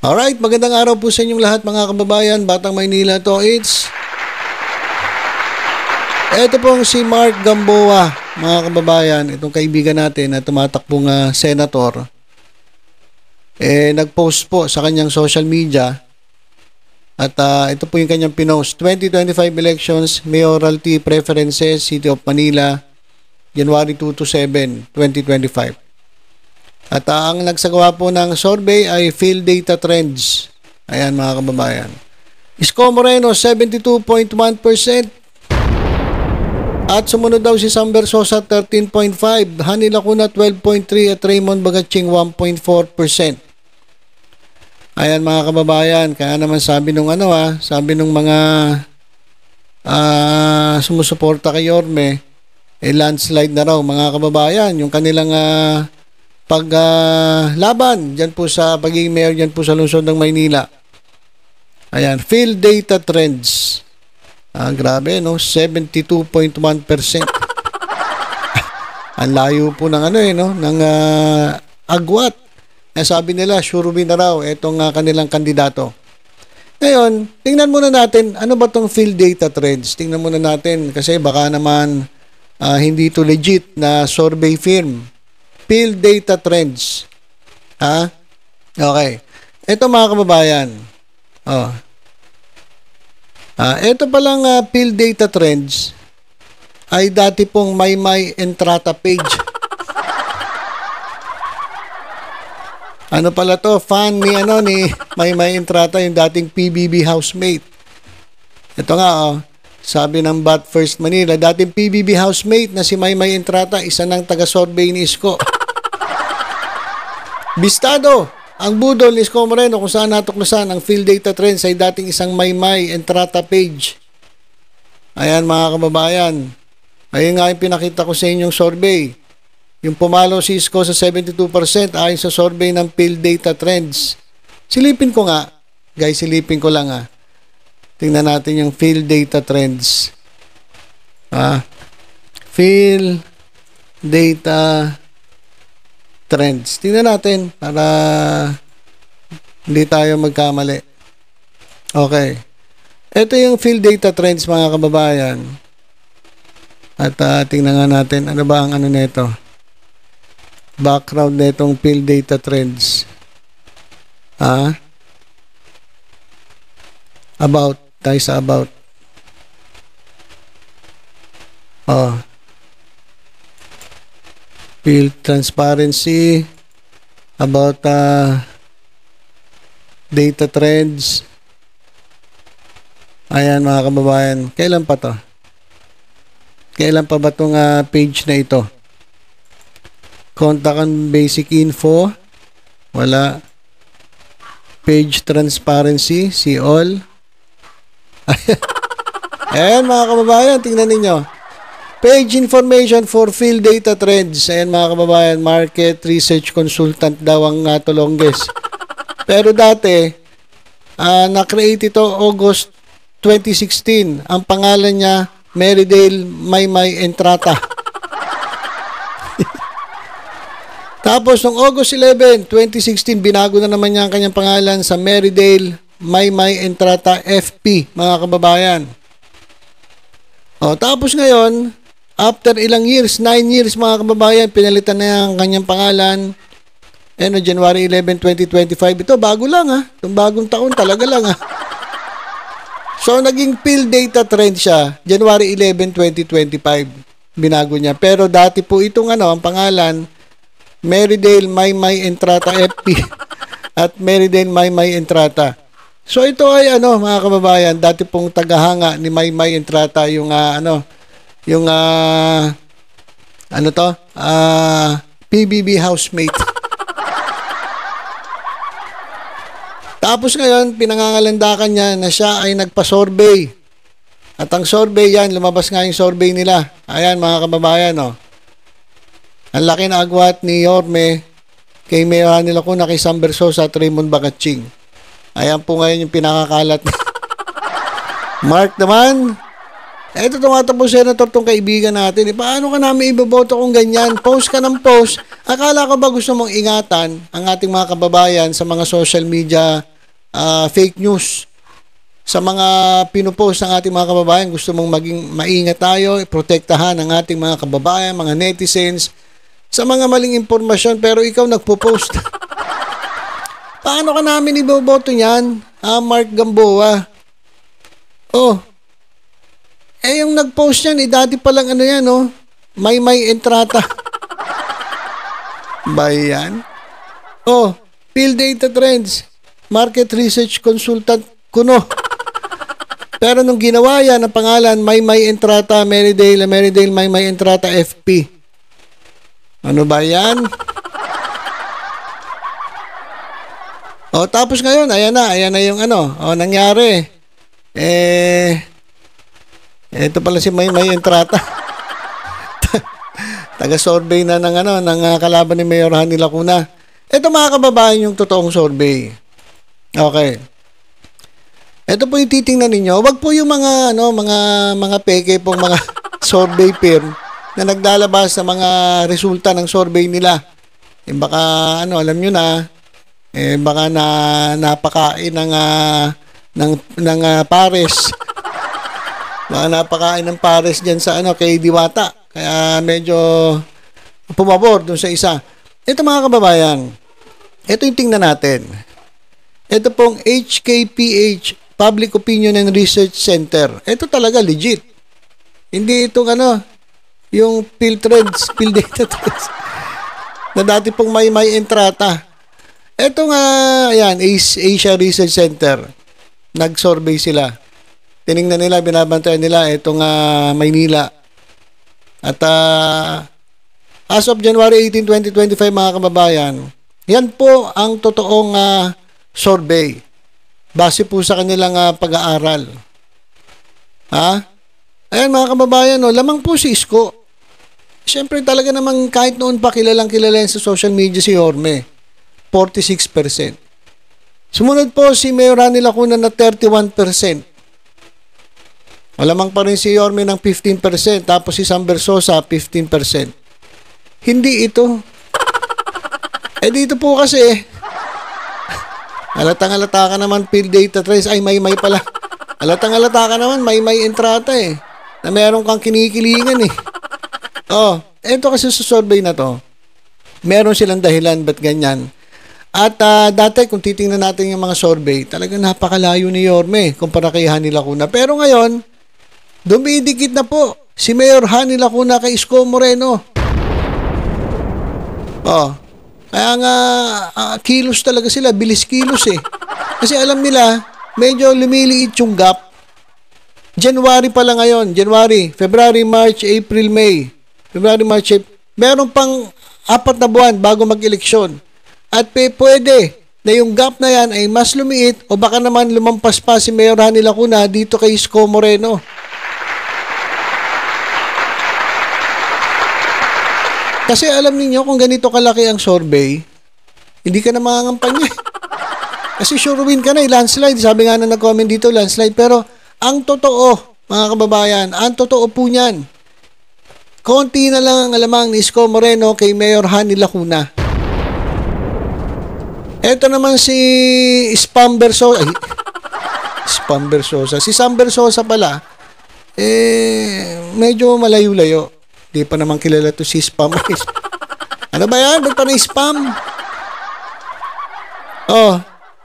Alright, magandang araw po sa inyong lahat mga kababayan. Batang Maynila to, Ito pong si Mark Gamboa, mga kababayan. Itong kaibigan natin na tumatakbong senator. Nag-post po sa kanyang social media. At ito po yung kanyang pinost. 2025 elections, mayoralty preferences, City of Manila, January 2 to 7, 2025. At ang nagsagawa po ng survey ay Field Data Trends. Ayan mga kababayan. Isko Moreno, 72.1%. At sumunod daw si Sam Versosa, 13.5%. Hani Lacuna, 12.3%. At Raymond Bagaching, 1.4%. Ayan mga kababayan. Kaya naman sabi nung sabi nung mga sumusuporta kay Yorme, landslide na raw mga kababayan. Yung kanilang paglaban dyan po sa pagiging mayor dyan po sa lungsod ng Maynila. Ayan, Field Data Trends. Grabe, no? 72.1%. Ang layo po ng ng agwat. Sabi nila, sure win na raw itong kanilang kandidato. Ngayon, tingnan muna natin, ano ba tong Field Data Trends? Tingnan muna natin kasi baka naman hindi to legit na survey firm. Field Data Trends. Okay. Ito mga kababayan. Ito palang Field Data Trends ay dati pong Maymay Entrata page. Ano pala to? Fan ni Maymay Entrata, yung dating PBB housemate. Ito nga sabi ng Bat First Manila, dating PBB housemate na si Maymay Entrata, isa ng taga-survey ni Isko. Bistado, ang budol ni Isko Moreno kung saan natuklasan ang Field Data Trends ay dating isang Maymay Entrata page. Ayan mga kababayan. Ayun nga yung pinakita ko sa inyong survey. Yung pumalo si Isko sa 72% ayon sa survey ng Field Data Trends. Silipin ko nga. Guys, silipin ko lang Tingnan natin yung Field Data Trends. Field Data Trends. Tingnan natin para hindi tayo magkamali. Okay. Ito yung Field Data Trends mga kababayan. At tingnan nga natin ano ba ang nito. Background nitong Field Data Trends. About. Tayo sa about. Field transparency, about data trends. Ayan mga kababayan, kailan pa to? Kailan pa ba itong page na ito? Contact and basic info, wala. Page transparency, see all. Ayan mga kababayan, tingnan ninyo. Page information for Field Data Trends. Ayan mga kababayan, market research consultant daw ang tulongges. Pero dati, na-create ito August 2016. Ang pangalan niya, Merridale Maymay Entrata. Tapos, noong August 11, 2016, binago na naman niya ang kanyang pangalan sa Merridale Maymay Entrata FP, mga kababayan. Tapos ngayon, after ilang years, 9 years mga kababayan, pinalitan na ang kanyang pangalan. January 11, 2025. Ito, bago lang Itong bagong taon talaga lang So, naging Field Data Trend siya, January 11, 2025. Binago niya. Pero dati po itong ang pangalan, Merridale Maymay Entrata FP at Merridale Maymay Entrata. So, ito ay mga kababayan, dati pong tagahanga ni Maymay Entrata yung PBB housemate. Tapos ngayon, pinangangalandakan niya na siya ay nagpa-survey. At ang survey yan, lumabas nga yung survey nila. Ayan mga kababayan, Ang laki na agwat ni Yorme kay Mayor Hani Lacuna, kay Sam Versosa at Raymond Bagaching. Ayan po ngayon yung pinakakalat. Mark naman, Ito tumatapos senator tong kaibigan natin. Paano ka namin iboboto kung ganyan? Post ka ng post. Akala ko ba gusto mong ingatan ang ating mga kababayan sa mga social media fake news sa mga pinupost ng ating mga kababayan. Gusto mong maging maingat tayo, protektahan ang ating mga kababayan, mga netizens sa mga maling impormasyon, pero ikaw nagpo-post. Paano ka namin iboboto niyan? Mark Gamboa. Oh. Yung nag-post yan, dati palang ano yan, oh. May entrata. Ba yan? Oh, Field Data Trends, Market Research Consultant kuno. Pero nung ginawa yan, ang pangalan, may entrata, Merridale, may entrata FP. Ano ba yan? O, tapos ngayon, ayan na yung ano, nangyari. Ito pala si may entrata. Taga-survey na ng kalaban ni Mayor Hanny Lacuna. Ito mga kababayan yung totoong survey. Okay. Ito po yung titingnan ninyo. Wag po yung mga peke pong mga survey firm na naglalabas sa mga resulta ng survey nila. Baka alam nyo na, baka napakain ng pares. Baka napakain ng pares diyan sa kay Diwata. Kaya medyo pumabor dun sa isa. Ito mga kababayan, ito yung tingnan natin. Ito pong HKPH, Public Opinion and Research Center. Ito talaga legit. Hindi itong yung Field Data Trends na dati pong may entrata. Ito nga, ayan, Asia Research Center. Nag-survey sila. Tiningnan nila, binabantayan nila itong Maynila. At as of January 18, 2025, mga kababayan, yan po ang totoong survey. Base po sa kanilang pag-aaral. Ayan mga kababayan, lamang po si Isko. Siyempre talaga namang kahit noon pa kilalang kilala sa social media si Yorme. 46%. Sumunod po si Mayor Hanny Lacuna na 31%. Malamang pa rin si Yorme ng 15%, tapos si Sam Versosa 15%. Hindi ito. Dito po kasi halatang-halata ka naman Field Data Trends, ay may pala. Halatang-halata ka naman, may entrata na meron kang kinikilingan ito kasi sa survey na to, meron silang dahilan ba't ganyan. At dati kung titingnan natin yung mga survey, talagang napakalayo ni Yorme kumpara kay Hanny Lacuna. Pero ngayon, dumidikit na po si Mayor Hanny Lacuna kay Isko Moreno. Kaya nga kilos talaga sila, bilis kilos Kasi alam nila, medyo lumiliit yung gap. January pa lang ngayon, February, March, April, May. Meron pang 4 na buwan bago mag-eleksyon. At pwede na yung gap na yan ay mas lumiit o baka naman lumampas pa si Mayor Hanny Lacuna dito kay Isko Moreno. Kasi alam niyo kung ganito kalaki ang survey, hindi ka na mangangampanya. Kasi sure win ka na, landslide. Sabi nga na nag-comment dito, landslide. Pero ang totoo, mga kababayan, ang totoo po niyan, konti na lang ang alamang ni Isko Moreno kay Mayor Hanny Lacuna. Ito naman si Spam Versosa. Si Sam Versosa pala, medyo malayo-layo. Di pa naman kilala to si Spam. Ano ba yan? Ba't pa na Spam?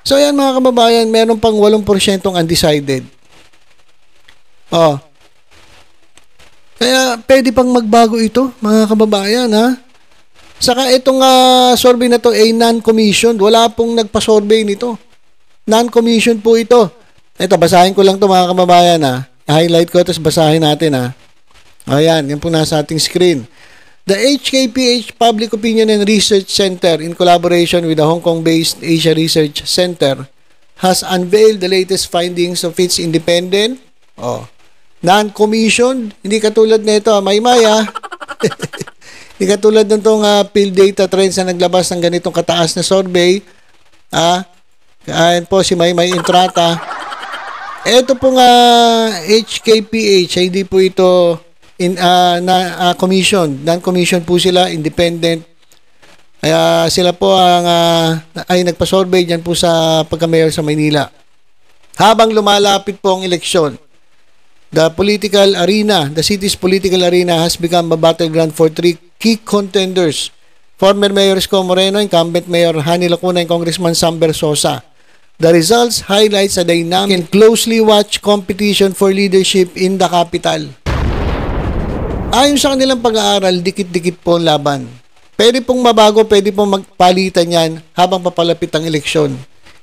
So yan mga kababayan, meron pang 8% undecided. Kaya pwede pang magbago ito, mga kababayan, Saka itong survey na to ay non-commissioned. Wala pong nagpa-survey nito. Non-commissioned po ito. Ito, basahin ko lang to mga kababayan highlight ko, tapos basahin natin Ayan, yan po nasa ating screen. The HKPH Public Opinion and Research Center in collaboration with the Hong Kong-based Asia Research Center has unveiled the latest findings of its independent, non-commissioned, hindi katulad nito, may-maya. Hindi katulad ng itong Field Data Trends na naglabas ng ganitong kataas na survey. Ayan po si may entrata. Ito pong HKPH, hindi po ito commission. Non-commission po sila, independent. Kaya sila po ang ay nagpa-survey dyan po sa pagka-mayor sa Maynila. Habang lumalapit po ang eleksyon, the city's political arena has become a battleground for three key contenders. Former Mayor Isko Moreno, incumbent Mayor Hani Lacuna, and Congressman Sam Bersosa. The results highlights a dynamic and closely watched competition for leadership in the capital. Ayon sa kanilang pag-aaral, dikit-dikit po ang laban. Pwede pong mabago, pwede pong magpalitan yan habang papalapit ang eleksyon.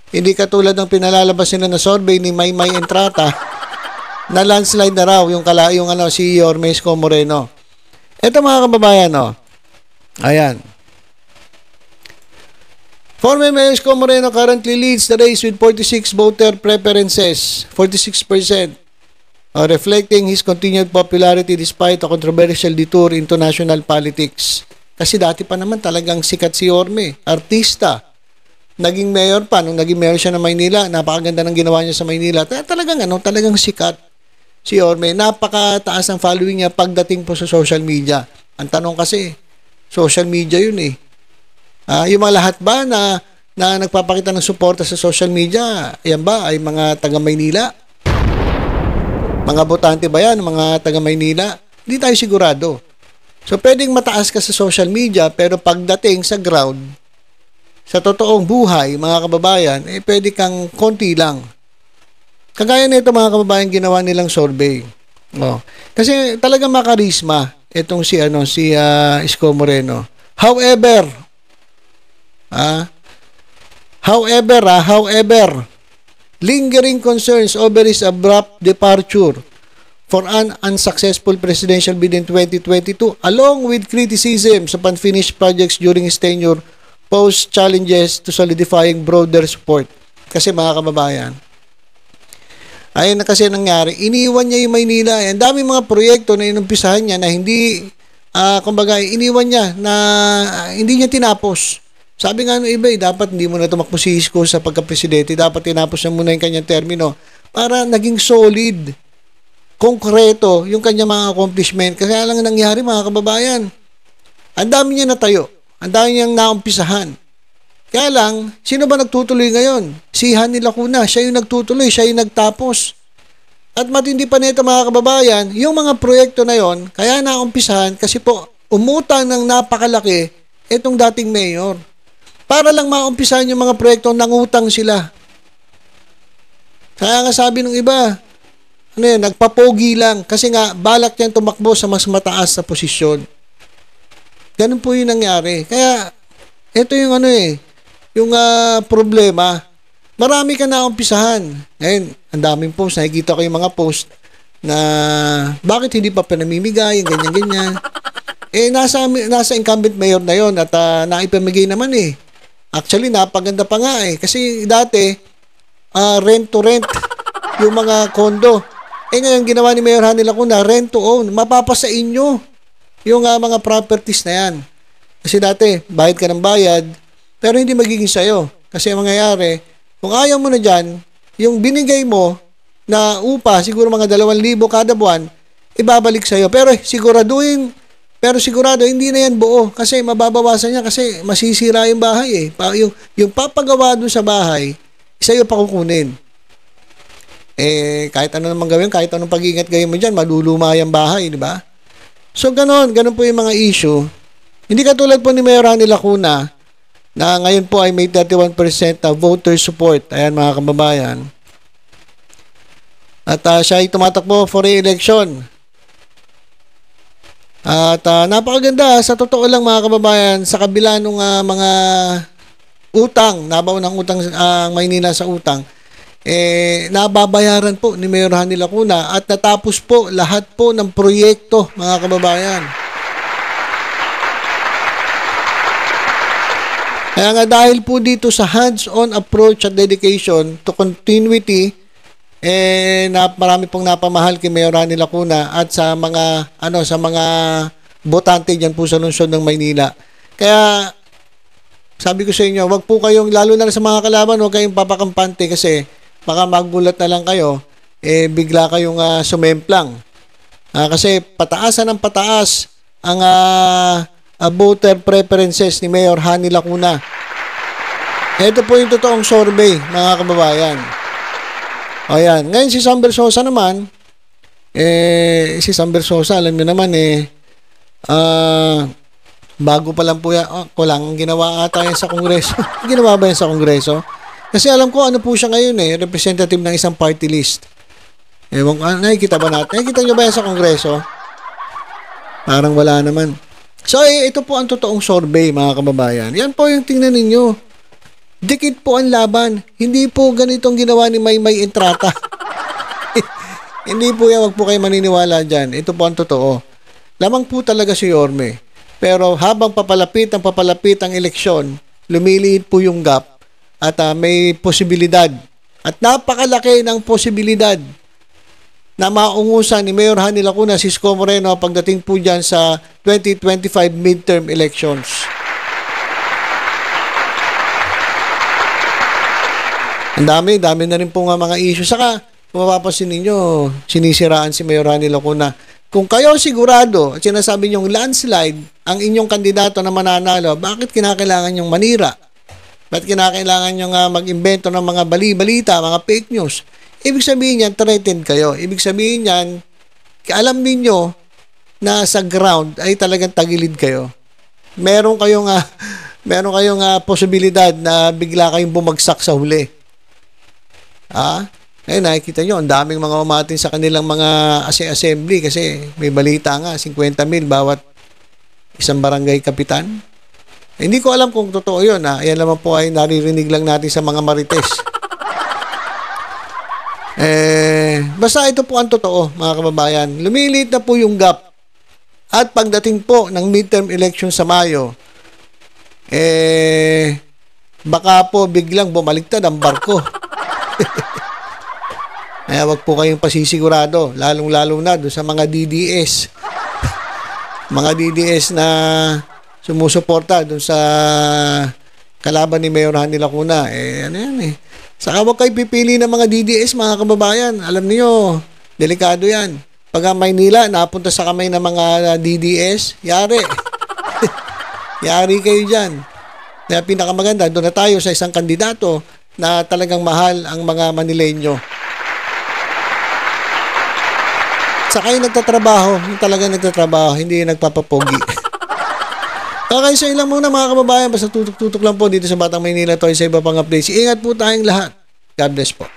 Hindi katulad ng pinalalabas nila na survey ni Maymay Entrata na landslide na raw yung si Yorme Isko Moreno. Ito mga kababayan, ayan. Former Mayor Isko Moreno currently leads the race with 46 voter preferences, 46%, reflecting his continued popularity despite a controversial detour into national politics. Kasi dati pa naman talagang sikat si Yorme, artista. Naging mayor pa, nung naging mayor siya ng Maynila, napakaganda ng ginawa niya sa Maynila. Talagang sikat si Yorme. Napakataas ang following niya pagdating po sa social media. Ang tanong kasi, social media yun eh. Yung mga lahat ba na nagpapakita ng suporta sa social media, yan ba ay mga taga Maynila? Mga botante ba yan, mga taga Maynila? Hindi tayo sigurado. So, pwedeng mataas ka sa social media, pero pagdating sa ground, sa totoong buhay, mga kababayan, pwede kang konti lang. Kagaya nito mga kababayan, ginawa nilang survey. Kasi talagang makarisma itong si Isko Moreno. However, lingering concerns over his abrupt departure for an unsuccessful presidential bid in 2022, along with criticism sa unfinished projects during his tenure, pose challenges to solidifying broader support. Kasi mga kababayan, ayun na kasi nangyari, iniwan niya yung Maynila. Ang dami mga proyekto na inumpisahan niya na hindi, iniwan niya na hindi niya tinapos. Sabi nga ng iba, dapat hindi mo na tumakbo si Isko sa pagka-presidente, dapat tinapos na muna yung kanyang termino para naging solid, konkreto yung kanyang mga accomplishment. Kasi lang nangyari mga kababayan, ang dami niya natayo, ang dami niyang naumpisahan. Kaya lang, sino ba nagtutuloy ngayon? Si Hani Lacuna, siya yung nagtutuloy, siya yung nagtapos. At matindi pa nito mga kababayan, yung mga proyekto na yon, kaya naumpisahan kasi po umutang ng napakalaki itong dating mayor. Para lang maumpisahan yung mga proyekto, nangutang sila. Kaya nga sabi ng iba, nagpapogi lang kasi nga balak niyan tumakbo sa mas mataas na posisyon. Ganun po yung nangyari. Kaya ito yung yung problema. Marami ka na umpisahan. Ngayon, ang daming post, nakikita ko yung mga post na bakit hindi pa pinamimigay, ganyan-ganyan. Nasa incumbent mayor na yon at naipamigay naman eh. Actually, napaganda pa nga eh. Kasi dati, rent to rent yung mga kondo. Ngayon, ginawa ni Mayor Hani Lacuna, rent to own. Mapapasa inyo yung mga properties na yan. Kasi dati, bayad ka ng bayad, pero hindi magiging sayo. Kasi ang mangyayari, kung ayaw mo na dyan, yung binigay mo na upa, siguro mga 2,000 kada buwan, ibabalik sa'yo. Pero sigurado, hindi na yan buo kasi mababawasan niya kasi masisira yung bahay eh. Yung papagawa dun sa bahay, sa'yo pa kukunin. Kahit ano naman gawin, kahit anong pag-ingat gawin mo dyan, maluluma yung bahay, di ba? So, ganun po yung mga issue. Hindi katulad po ni Mayor Hani Lacuna na ngayon po ay may 31% na voter support. Ayan mga kababayan. At siya ay tumatakbo for re-election. At napakaganda, sa totoo lang mga kababayan, sa kabila ng mga utang, nabaw ng utang ang Maynila sa utang, nababayaran po ni Mayor Hani Lacuna at natapos po lahat po ng proyekto mga kababayan. Kaya nga dahil po dito sa hands-on approach at dedication to continuity, marami pong napamahal kay Mayor Hani Lacuna at sa mga botante diyan po sa lungsod ng Maynila. Kaya sabi ko sa inyo, wag po kayong, lalo na sa mga kalaban, wag kayong papakampante kasi baka magulat na lang kayo, bigla kayong sumemplang. Kasi pataasan ng pataas ang voter preferences ni Mayor Hani Lacuna. Ito po yung totoong survey, mga kababayan. Ayan. Ngayon si Sam Versosa naman, si Sam Versosa, alam niyo naman bago pa lang po yan, ko lang ginawa ata yan sa Kongreso. Ginawa ba yan sa Kongreso? Kasi alam ko ano po siya ngayon representative ng isang party list. Ewan ko, nakikita ba natin? Nakikita nyo ba yan sa Kongreso? Parang wala naman. So, ito po ang totoong survey, mga kababayan. Yan po yung tingnan ninyo. Dikit po ang laban. Hindi po ganitong ginawa ni Maymay Entrata. Hindi po yan, wag po kayo maniniwala dyan. Ito po ang totoo. Lamang po talaga si Yorme. Pero habang papalapit ang eleksyon, lumiliit po yung gap at may posibilidad. At napakalaki ng posibilidad na maungusan ni Mayor Hani Lacuna si Isko Moreno pagdating po dyan sa 2025 midterm elections. Ang dami na rin po nga mga issue. Saka, kung mapapansin ninyo, sinisiraan si Mayor Hani Lacuna. Kung kayo sigurado at sinasabi niyong landslide ang inyong kandidato na mananalo, bakit kinakailangan niyong manira? Bakit kinakailangan niyong mag-imbento ng mga bali-balita, mga fake news? Ibig sabihin yan, threatened kayo. Ibig sabihin yan, alam niyo na sa ground ay talagang tagilid kayo. Meron kayong posibilidad na bigla kayong bumagsak sa huli. Ayun, nakikita nyo, ang daming mga umatin sa kanilang mga assembly kasi may balita nga, 50,000 bawat isang barangay kapitan. Hindi ko alam kung totoo yun. Ayan naman po ay naririnig lang natin sa mga marites. Basta ito po ang totoo, mga kababayan. Lumiliit na po yung gap. At pagdating po ng midterm election sa Mayo, baka po biglang bumaliktad ang barko. Kaya wag po kayong pasisigurado, lalong-lalo na doon sa mga DDS. Mga DDS na sumusuporta doon sa kalaban ni Mayor Hani Lacuna. Ano yan Saka wag kayo pipili ng mga DDS, mga kababayan. Alam niyo, delikado yan. Pag ang Maynila napunta sa kamay ng mga DDS, yari. Yari kayo dyan. Kaya pinakamaganda, doon na tayo sa isang kandidato na talagang mahal ang mga Manileño. Saka yung nagtatrabaho, yung talagang nagtatrabaho, hindi yung nagpapapogi. Okay, so ilang muna mga kababayan, basta tutok-tutok lang po dito sa Batang Maynila to sa iba pang updates. Ingat po tayong lahat. God bless po.